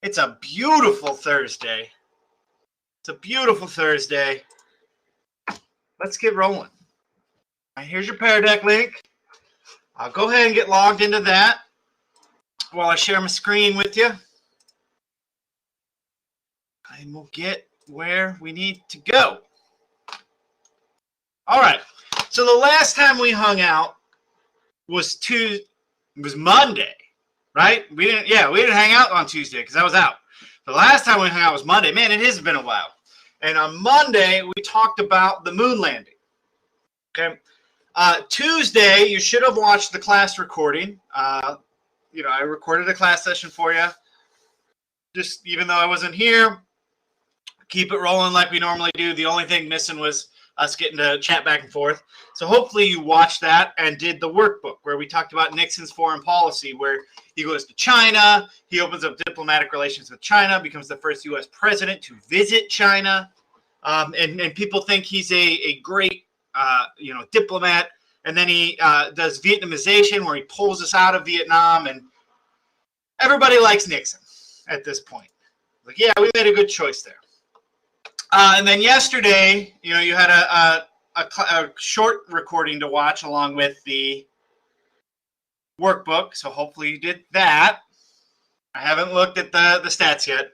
It's a beautiful Thursday. It's a beautiful Thursday. Let's get rolling. All right, here's your Pear Deck link. I'll go ahead and get logged into that while I share my screen with you. And we'll get where we need to go. All right. So the last time we hung out was Monday, right? We didn't hang out on Tuesday because I was out. The last time we hung out was Monday. Man, it has been a while. And on Monday, we talked about the moon landing. Okay. Tuesday, you should have watched the class recording. I recorded a class session for you. Just even though I wasn't here, keep it rolling like we normally do. The only thing missing was us getting to chat back and forth. So hopefully you watched that and did the workbook where we talked about Nixon's foreign policy, where he goes to China, he opens up diplomatic relations with China, becomes the first U.S. president to visit China, and people think he's a great diplomat. And then he does Vietnamization, where he pulls us out of Vietnam, and everybody likes Nixon at this point. Like, yeah, we made a good choice there. And then yesterday, you had a short recording to watch along with the workbook. So hopefully you did that. I haven't looked at the stats yet.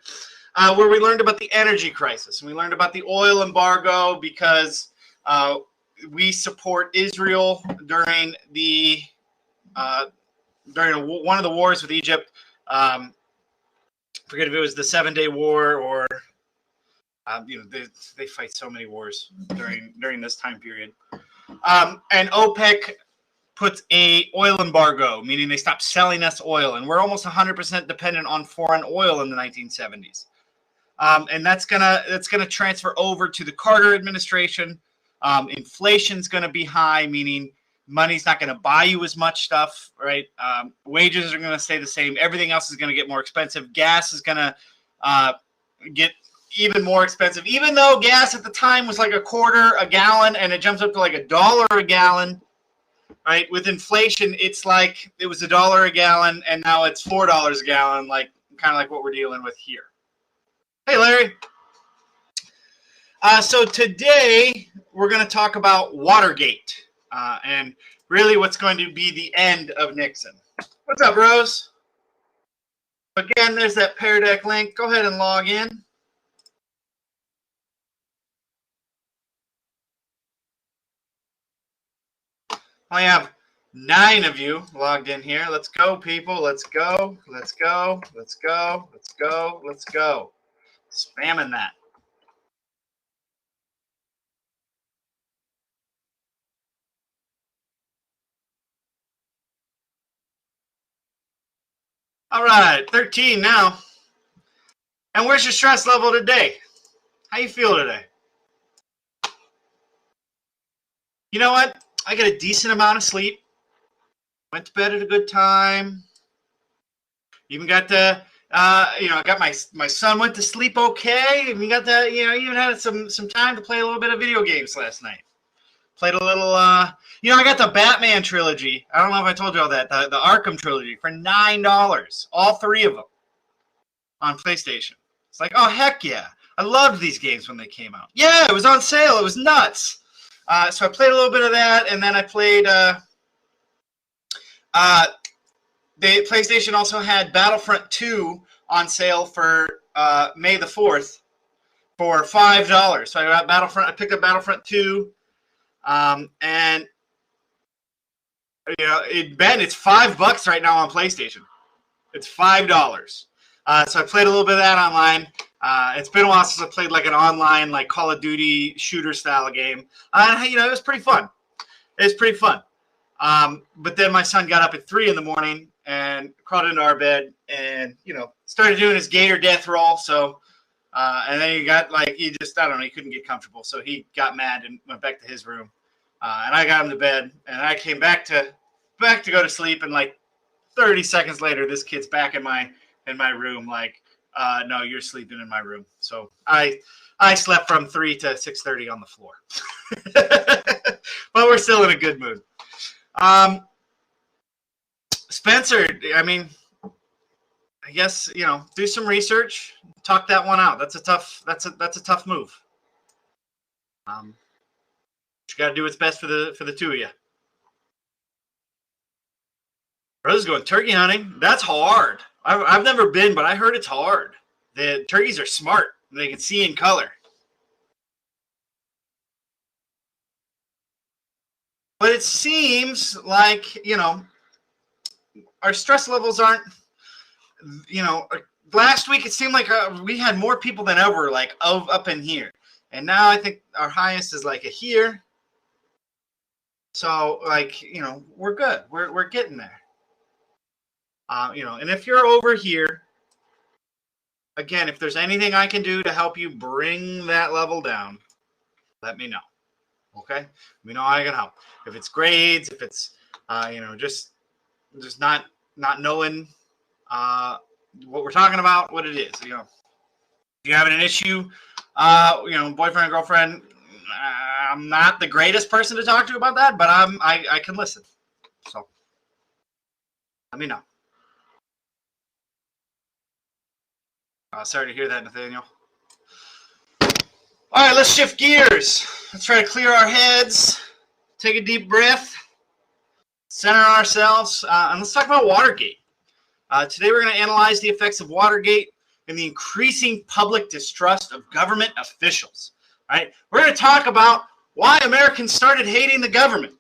Where we learned about the energy crisis. And we learned about the oil embargo because we support Israel during one of the wars with Egypt. Forget if it was the 7-Day War or they fight so many wars during this time period. And OPEC puts a oil embargo, meaning they stop selling us oil, and we're almost 100% dependent on foreign oil in the 1970s. And that's gonna transfer over to the Carter administration. Inflation's gonna be high, meaning money's not gonna buy you as much stuff, right? Wages are gonna stay the same. Everything else is gonna get more expensive. Gas is gonna get even more expensive, even though gas at the time was like $0.25 a gallon and it jumps up to like $1 a gallon, right? With inflation, it's like it was $1 a gallon and now it's $4 a gallon, like kind of like what we're dealing with here. Hey, Larry. So today we're going to talk about Watergate and really what's going to be the end of Nixon. What's up, Rose? Again, there's that Pear Deck link. Go ahead and log in. I have 9 of you logged in here. Let's go, people. Let's go. Let's go. Let's go. Let's go. Let's go. Spamming that. All right, 13 now. And where's your stress level today? How you feel today? You know what? I got a decent amount of sleep. Went to bed at a good time. Even got the, I got my son went to sleep okay. And we got the, even had some time to play a little bit of video games last night. Played a little, I got the Batman trilogy. I don't know if I told you all that. The Arkham trilogy for $9. All 3 of them on PlayStation. It's like, oh, heck yeah. I loved these games when they came out. Yeah, it was on sale. It was nuts. So I played a little bit of that, and then I played. The PlayStation also had Battlefront 2 on sale for May the 4th for $5. So I got Battlefront. I picked up Battlefront 2, and it's $5 right now on PlayStation. It's $5. So I played a little bit of that online. It's been a while since I played like an online, like Call of Duty shooter style game. It was pretty fun. But then my son got up at 3 a.m. and crawled into our bed and, started doing his gator death roll. So, and then he couldn't get comfortable. So he got mad and went back to his room. And I got him to bed and I came back to go to sleep. And like 30 seconds later, this kid's back in my room. Like, no, you're sleeping in my room. So I slept from 3 to 6:30 on the floor, but we're still in a good mood. Spencer, I guess, do some research, talk that one out. That's a tough move. You got to do what's best for the two of you. Brother's going turkey hunting. That's hard. I've never been, but I heard it's hard. The turkeys are smart. They can see in color. But it seems like, our stress levels aren't, last week it seemed like we had more people than ever, like up in here. And now I think our highest is like a here. So, like, we're good. We're getting there. And if you're over here, again, if there's anything I can do to help you bring that level down, let me know. Okay? Let me know how I can help. If it's grades, if it's, just not knowing what we're talking about, what it is. If you're having an issue, boyfriend, girlfriend, I'm not the greatest person to talk to about that, but I can listen. So let me know. Sorry to hear that, Nathaniel. All right, let's shift gears. Let's try to clear our heads, take a deep breath, center ourselves, and let's talk about Watergate. Today we're going to analyze the effects of Watergate and the increasing public distrust of government officials. All right, we're going to talk about why Americans started hating the government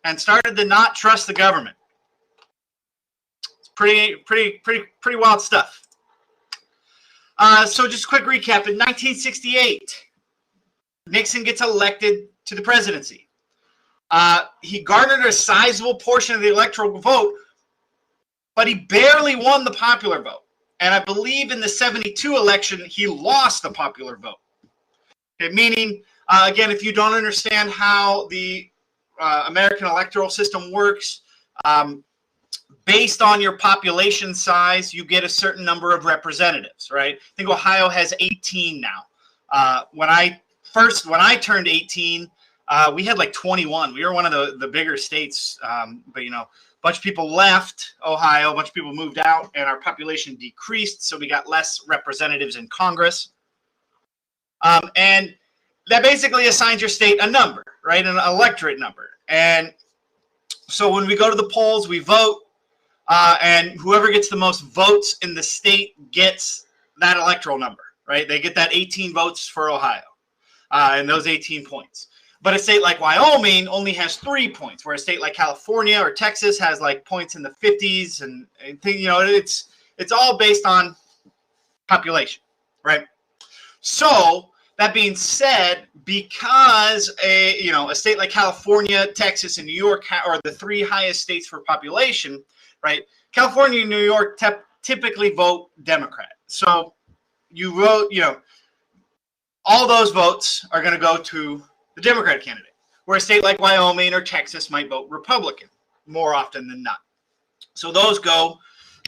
and started to not trust the government. It's pretty wild stuff. So just a quick recap. In 1968, Nixon gets elected to the presidency. He garnered a sizable portion of the electoral vote, but he barely won the popular vote. And I believe in the 72 election, he lost the popular vote. Okay, meaning, again, if you don't understand how the American electoral system works, based on your population size, you get a certain number of representatives, right? I think Ohio has 18 now. When I turned 18, we had like 21. We were one of the bigger states, but a bunch of people left Ohio, a bunch of people moved out, and our population decreased, so we got less representatives in Congress. And that basically assigns your state a number, right? An electorate number. And so when we go to the polls, we vote, and whoever gets the most votes in the state gets that electoral number, right? They get that 18 votes for Ohio, and those 18 points. But a state like Wyoming only has 3 points, where a state like California or Texas has like points in the 50s, and it's all based on population, right? So that being said, because a state like California, Texas, and New York are the 3 highest states for population, right? California and New York typically vote Democrat. So you vote, all those votes are going to go to the Democratic candidate, where a state like Wyoming or Texas might vote Republican more often than not. So those go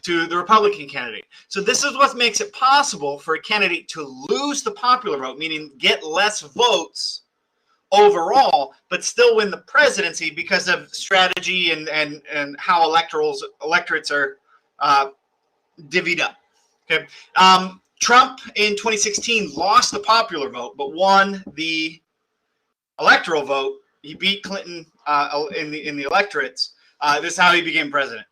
to the Republican candidate. So this is what makes it possible for a candidate to lose the popular vote, meaning get less votes overall, but still win the presidency because of strategy and how electorates are divvied up. Okay, Trump in 2016 lost the popular vote, but won the electoral vote. He beat Clinton in the electorates. This is how he became president.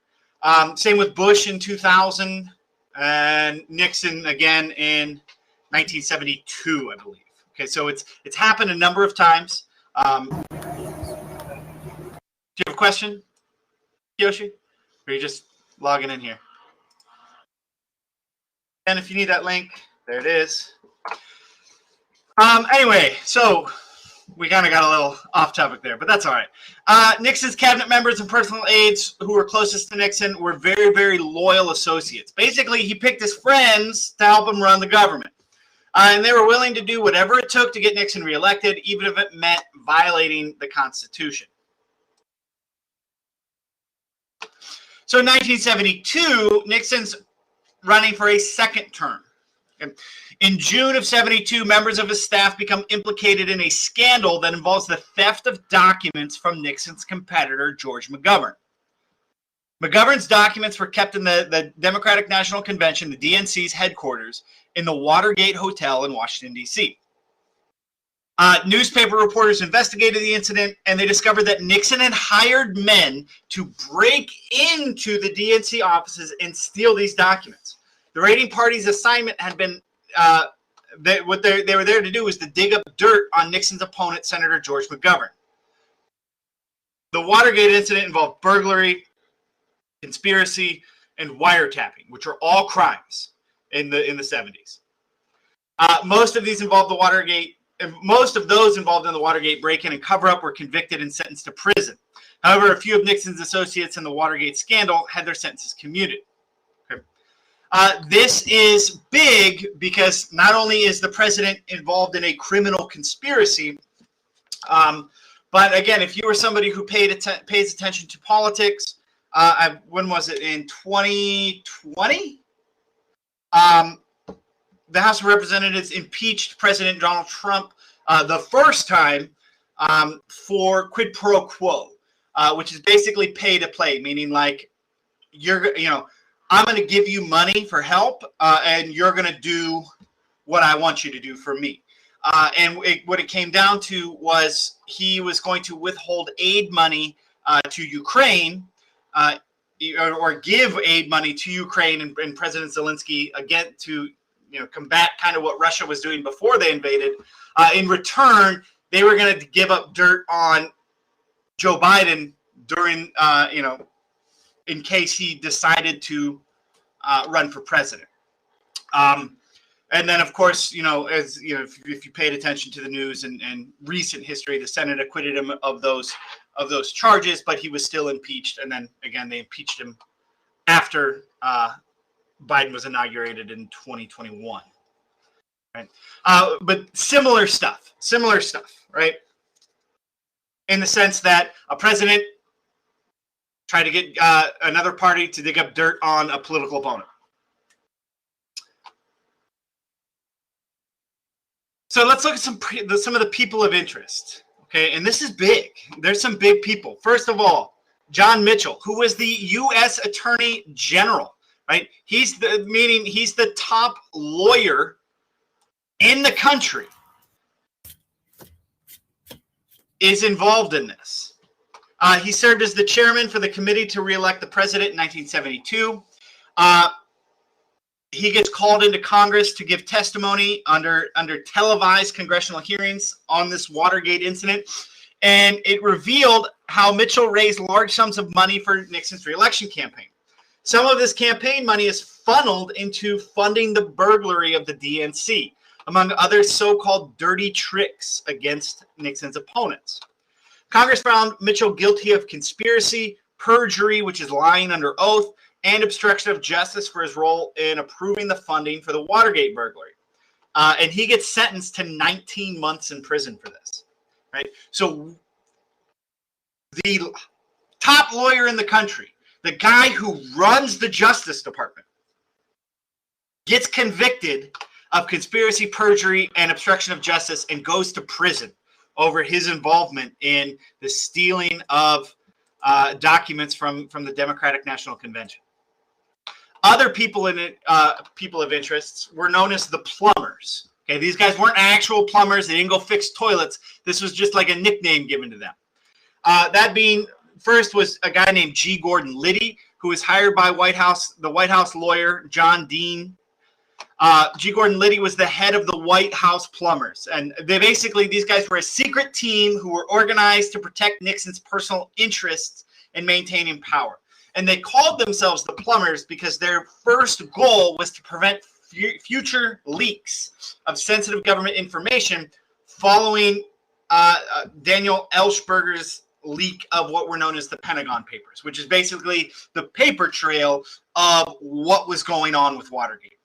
Same with Bush in 2000 and Nixon again in 1972, I believe. Okay, so it's happened a number of times. Do you have a question, Yoshi? Or are you just logging in here? And if you need that link, there it is. Anyway, so we kind of got a little off topic there, but that's all right. Nixon's cabinet members and personal aides who were closest to Nixon were very, very loyal associates. Basically, he picked his friends to help him run the government. And they were willing to do whatever it took to get Nixon reelected, even if it meant violating the Constitution. So in 1972, Nixon's running for a second term. In June of 72, members of his staff become implicated in a scandal that involves the theft of documents from Nixon's competitor, George McGovern. McGovern's documents were kept in the Democratic National Convention, the DNC's headquarters, in the Watergate Hotel in Washington, D.C. Newspaper reporters investigated the incident, and they discovered that Nixon had hired men to break into the DNC offices and steal these documents. The raiding party's assignment had been, what they were there to do was to dig up dirt on Nixon's opponent, Senator George McGovern. The Watergate incident involved burglary, conspiracy, and wiretapping, which are all crimes in the 70s. Most of these involved the Watergate. Most of those involved in the Watergate break-in and cover-up were convicted and sentenced to prison. However, a few of Nixon's associates in the Watergate scandal had their sentences commuted. Okay. This is big because not only is the president involved in a criminal conspiracy, but again, if you were somebody who pays attention to politics, when was it? In 2020? The House of Representatives impeached President Donald Trump the first time for quid pro quo, which is basically pay to play, meaning like I'm going to give you money for help, and you're going to do what I want you to do for me. What it came down to was he was going to withhold aid money to Ukraine, or give aid money to Ukraine and President Zelensky again to combat kind of what Russia was doing before they invaded. In return, they were going to give up dirt on Joe Biden during, in case he decided to run for president. And then, of course, as if you paid attention to the news and recent history, the Senate acquitted him of those charges, but he was still impeached. And then again, they impeached him after Biden was inaugurated in 2021. Right? But similar stuff, right? In the sense that a president tried to get another party to dig up dirt on a political opponent. So let's look at some of the people of interest. Okay, and this is big. There's some big people. First of all, John Mitchell, who was the U.S. Attorney General, right? He's the top lawyer in the country, is involved in this. He served as the chairman for the committee to re-elect the president in 1972. He gets called into Congress to give testimony under televised congressional hearings on this Watergate incident. And it revealed how Mitchell raised large sums of money for Nixon's re-election campaign. Some of this campaign money is funneled into funding the burglary of the DNC, among other so-called dirty tricks against Nixon's opponents. Congress found Mitchell guilty of conspiracy, perjury, which is lying under oath, and obstruction of justice for his role in approving the funding for the Watergate burglary. And he gets sentenced to 19 months in prison for this. Right? So the top lawyer in the country, the guy who runs the Justice Department, gets convicted of conspiracy, perjury, and obstruction of justice and goes to prison over his involvement in the stealing of documents from the Democratic National Convention. Other people people of interest were known as the plumbers. Okay, these guys weren't actual plumbers. They didn't go fix toilets. This was just like a nickname given to them. That being, first was a guy named G. Gordon Liddy, who was hired by the White House lawyer John Dean. G. Gordon Liddy was the head of the White House plumbers. And these guys were a secret team who were organized to protect Nixon's personal interests in maintaining power. And they called themselves the plumbers because their first goal was to prevent future leaks of sensitive government information following Daniel Ellsberger's leak of what were known as the Pentagon Papers, which is basically the paper trail of what was going on with Watergate.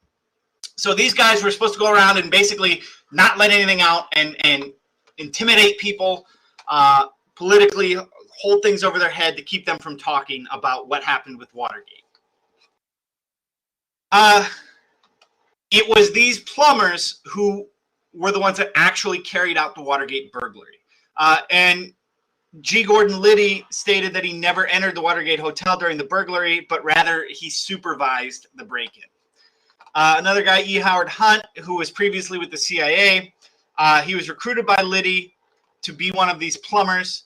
So these guys were supposed to go around and basically not let anything out and intimidate people politically, hold things over their head to keep them from talking about what happened with Watergate. It was these plumbers who were the ones that actually carried out the Watergate burglary. And G. Gordon Liddy stated that he never entered the Watergate Hotel during the burglary, but rather he supervised the break-in. Another guy, E. Howard Hunt, who was previously with the CIA, he was recruited by Liddy to be one of these plumbers.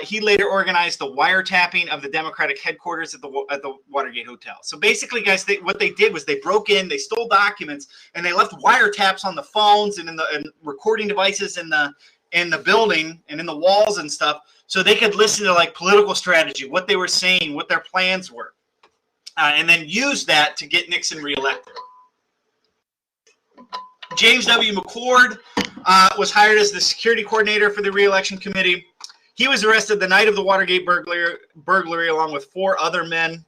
He later organized the wiretapping of the Democratic headquarters at the Watergate Hotel. So basically, guys, what they did was they broke in, they stole documents, and they left wiretaps on the phones and in the recording devices in the building and in the walls and stuff, so they could listen to like political strategy, what they were saying, what their plans were, and then use that to get Nixon reelected. James W. McCord was hired as the security coordinator for the reelection committee. He was arrested the night of the Watergate burglary along with 4 other men.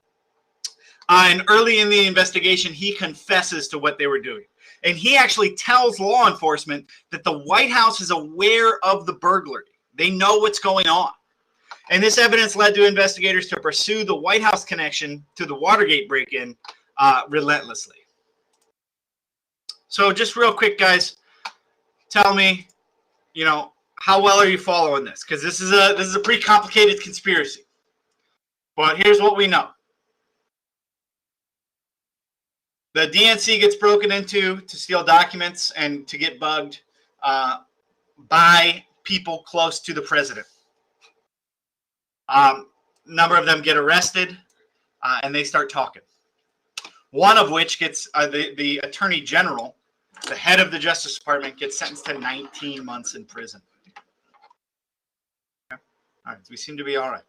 And early in the investigation, he confesses to what they were doing. And he actually tells law enforcement that the White House is aware of the burglary. They know what's going on. And this evidence led to investigators to pursue the White House connection to the Watergate break-in relentlessly. So just real quick, guys, tell me, how well are you following this? Because this is a pretty complicated conspiracy. But here's what we know. The DNC gets broken into to steal documents and to get bugged by people close to the president. Number of them get arrested, and they start talking. One of which gets the Attorney General, the head of the Justice Department, gets sentenced to 19 months in prison. Okay. All right, we seem to be all right.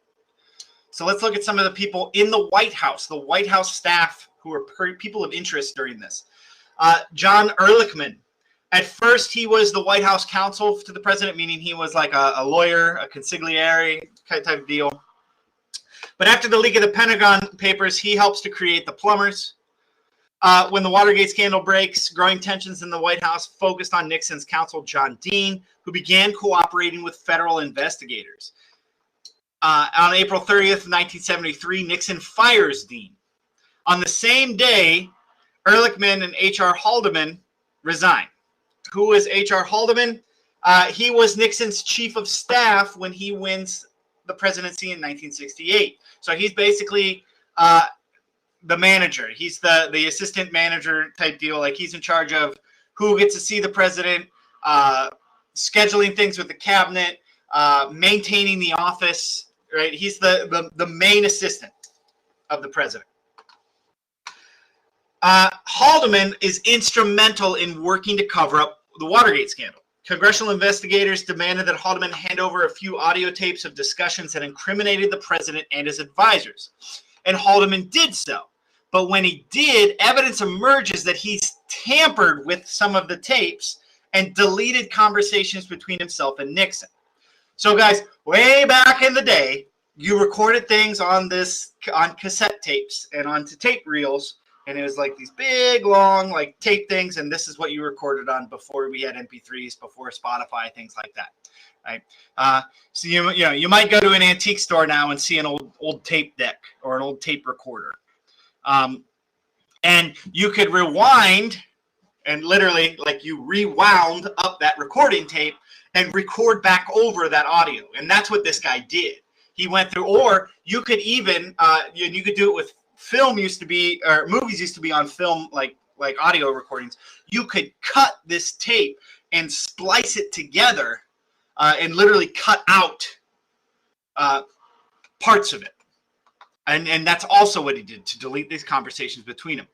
So let's look at some of the people in the White House staff who were people of interest during this. John Ehrlichman. At first, he was the White House counsel to the president, meaning he was like a lawyer, a consigliere type of deal. But after the leak of the Pentagon Papers, he helps to create the plumbers. When the Watergate scandal breaks, growing tensions in the White House focused on Nixon's counsel, John Dean, who began cooperating with federal investigators. On April 30th, 1973, Nixon fires Dean. On the same day, Ehrlichman and H.R. Haldeman resign. Who was H.R. Haldeman? He was Nixon's chief of staff when he wins the presidency in 1968. So he's basically the manager. He's the assistant manager type deal. Like he's in charge of who gets to see the president, scheduling things with the cabinet, maintaining the office. Right? He's the main assistant of the president. Haldeman is instrumental in working to cover up the Watergate scandal. Congressional investigators demanded that Haldeman hand over a few audio tapes of discussions that incriminated the president and his advisors. And Haldeman did so. But when he did, evidence emerges that he's tampered with some of the tapes and deleted conversations between himself and Nixon. So guys, way back in the day, you recorded things on cassette tapes and onto tape reels. And it was like these big, long, like tape things, and this is what you recorded on before we had MP3s, before Spotify, things like that, right? So you might go to an antique store now and see an old tape deck or an old tape recorder, and you could rewind and literally like you rewound up that recording tape and record back over that audio, and that's what this guy did. He went through, or you could even you could do it with. Film used to be, or movies used to be on film, like audio recordings. You could cut this tape and splice it together and literally cut out parts of it. And that's also what he did to delete these conversations between them,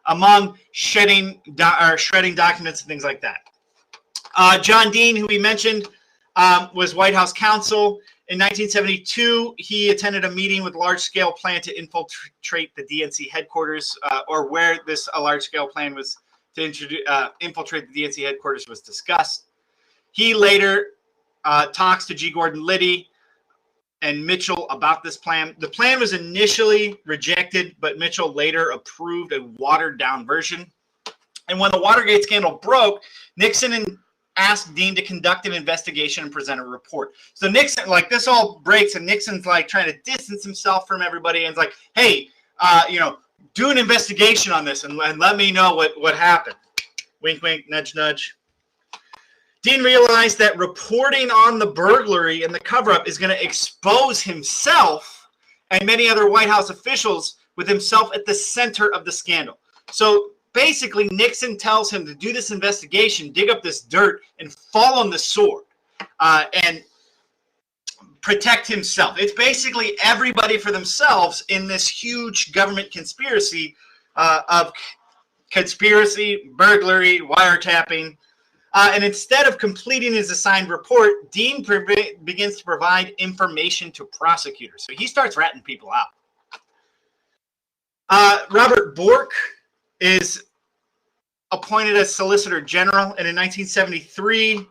among shredding documents and things like that. John Dean, who we mentioned, was White House counsel. In 1972, he attended a meeting with large-scale plan to infiltrate the DNC headquarters, or where a large-scale plan was to infiltrate the DNC headquarters was discussed. He later talks to G. Gordon Liddy and Mitchell about this plan. The plan was initially rejected, but Mitchell later approved a watered-down version. And when the Watergate scandal broke, Nixon asked Dean to conduct an investigation and present a report. So Nixon, like this all breaks, and Nixon's like trying to distance himself from everybody, and it's like, hey, do an investigation on this and let me know what happened. Wink, wink, nudge, nudge. Dean realized that reporting on the burglary and the cover-up is going to expose himself and many other White House officials, with himself at the center of the scandal. So basically, Nixon tells him to do this investigation, dig up this dirt, and fall on the sword and protect himself. It's basically everybody for themselves in this huge government conspiracy of conspiracy, burglary, wiretapping. And instead of completing his assigned report, Dean begins to provide information to prosecutors. So he starts ratting people out. Robert Bork is appointed as Solicitor General, and in 1973,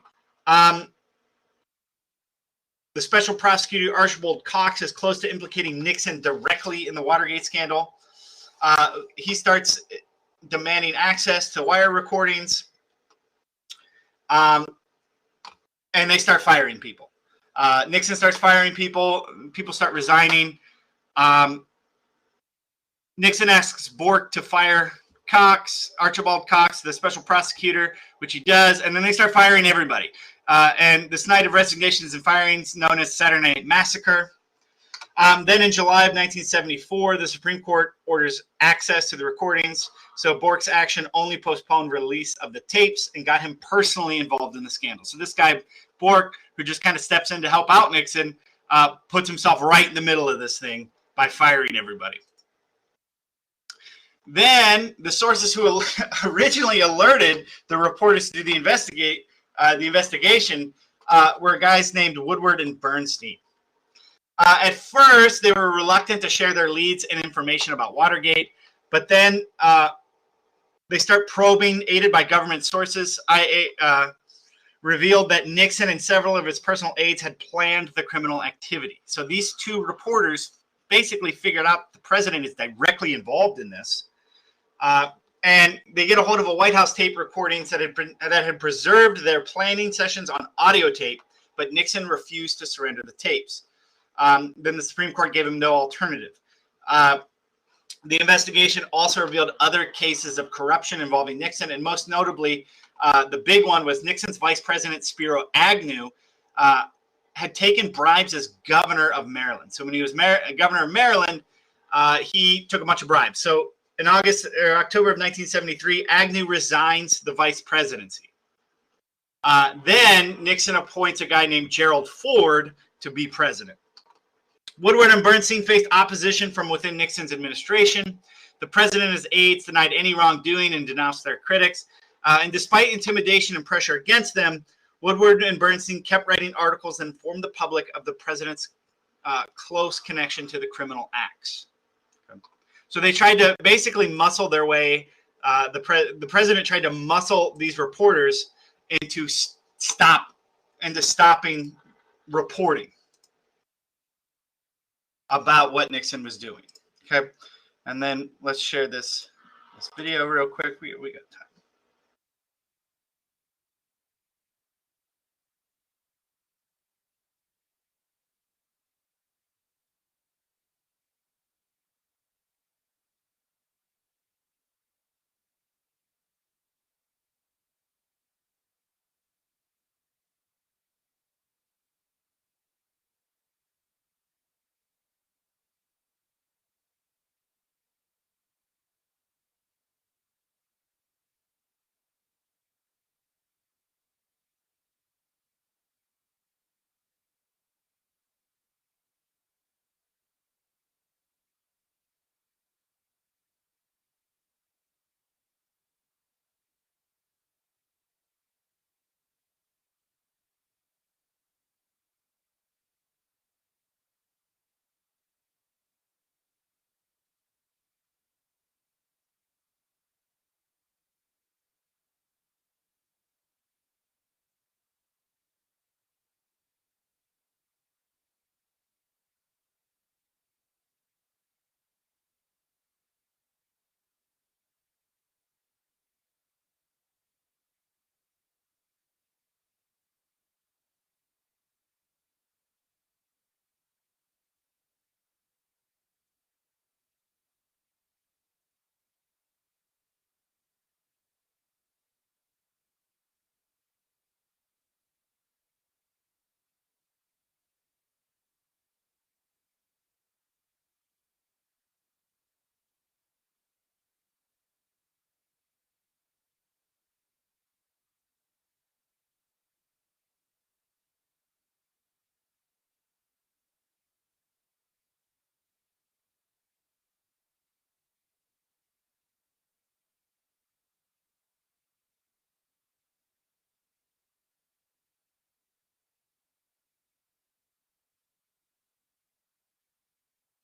the special prosecutor Archibald Cox is close to implicating Nixon directly in the Watergate scandal. He starts demanding access to wire recordings, and they start firing people. Nixon starts firing people. People start resigning. Nixon asks Bork to fire Cox, Archibald Cox, the special prosecutor, which he does, and then they start firing everybody. And this night of resignations and firings, known as Saturday Night Massacre. Then in July of 1974, the Supreme Court orders access to the recordings. So Bork's action only postponed release of the tapes and got him personally involved in the scandal. So this guy, Bork, who just kind of steps in to help out Nixon, puts himself right in the middle of this thing by firing everybody. Then the sources who originally alerted the reporters to do the investigation were guys named Woodward and Bernstein. At first, they were reluctant to share their leads and information about Watergate, but then they start probing, aided by government sources. Revealed that Nixon and several of his personal aides had planned the criminal activity. So these two reporters basically figured out the president is directly involved in this. And they get a hold of a White House tape recordings that had preserved their planning sessions on audio tape, but Nixon refused to surrender the tapes. Then the Supreme Court gave him no alternative. The investigation also revealed other cases of corruption involving Nixon, and most notably, the big one was Nixon's Vice President Spiro Agnew had taken bribes as governor of Maryland. So when he was governor of Maryland, he took a bunch of bribes. So in October of 1973, Agnew resigns the vice presidency. Then Nixon appoints a guy named Gerald Ford to be president. Woodward and Bernstein faced opposition from within Nixon's administration. The president and his aides denied any wrongdoing and denounced their critics. And despite intimidation and pressure against them, Woodward and Bernstein kept writing articles and informed the public of the president's close connection to the criminal acts. Okay. So they tried to basically muscle their way. The president tried to muscle these reporters into stopping reporting about what Nixon was doing. Okay, and then let's share this video real quick. We got time.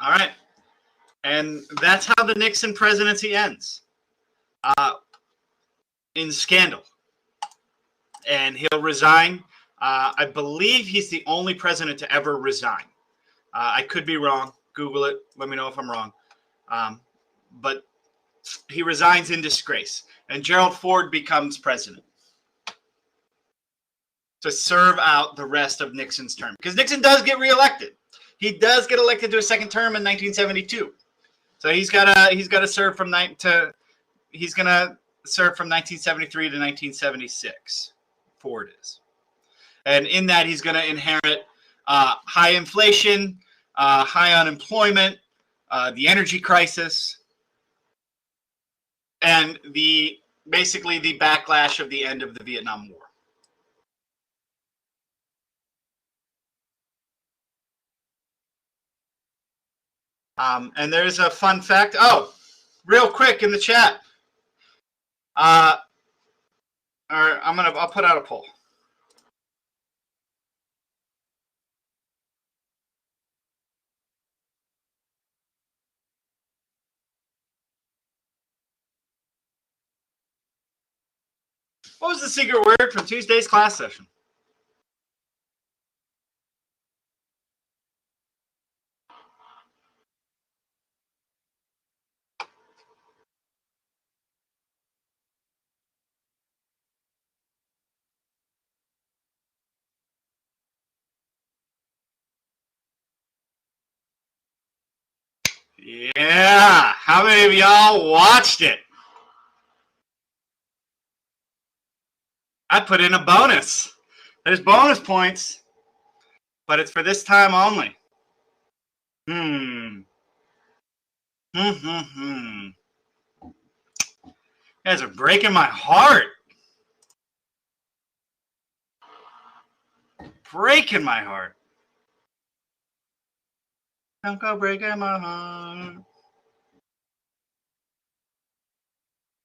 All right. And that's how the Nixon presidency ends. In scandal. And he'll resign. I believe he's the only president to ever resign. I could be wrong. Google it. Let me know if I'm wrong. But he resigns in disgrace. And Gerald Ford becomes president to serve out the rest of Nixon's term. Because Nixon does get reelected. He does get elected to a second term in 1972. So he's got to serve from 1973 to 1976. Ford is. And in that, he's going to inherit high inflation, high unemployment, the energy crisis, and basically the backlash of the end of the Vietnam War. And there's a fun fact. Oh, real quick in the chat. I'll put out a poll. What was the secret word from Tuesday's class session? Yeah. How many of y'all watched it? I put in a bonus. There's bonus points, but it's for this time only. You guys are breaking my heart. Breaking my heart. Don't go breaking my heart.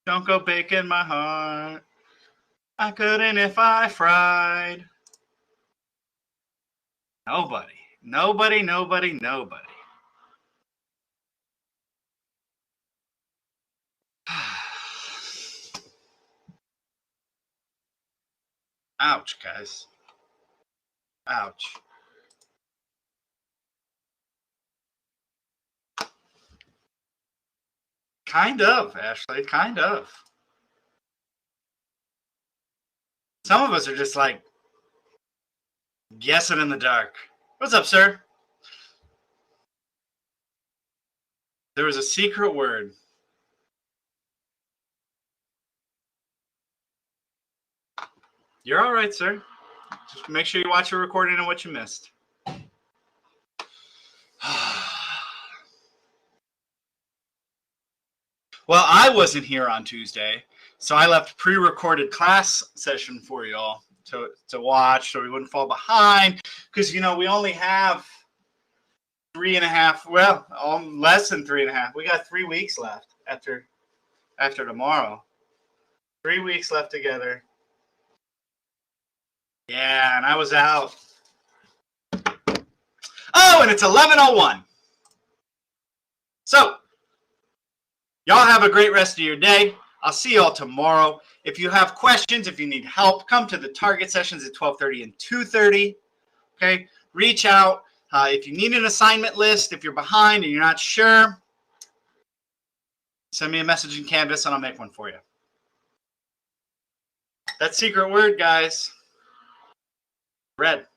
Don't go baking my heart. I couldn't if I fried. Nobody. Ouch, guys. Ouch. Kind of, Ashley. Kind of. Some of us are just like guessing in the dark. What's up, sir? There was a secret word. You're all right, sir. Just make sure you watch your recording of what you missed. Well, I wasn't here on Tuesday, so I left pre-recorded class session for y'all to watch so we wouldn't fall behind. Because, we only have 3.5, well, less than 3.5. We got 3 weeks left after tomorrow. 3 weeks left together. Yeah, and I was out. Oh, and it's 11:01. So, y'all have a great rest of your day. I'll see y'all tomorrow. If you have questions, if you need help, come to the target sessions at 12:30 and 2:30. Okay? Reach out. If you need an assignment list, if you're behind and you're not sure, send me a message in Canvas and I'll make one for you. That secret word, guys. Red.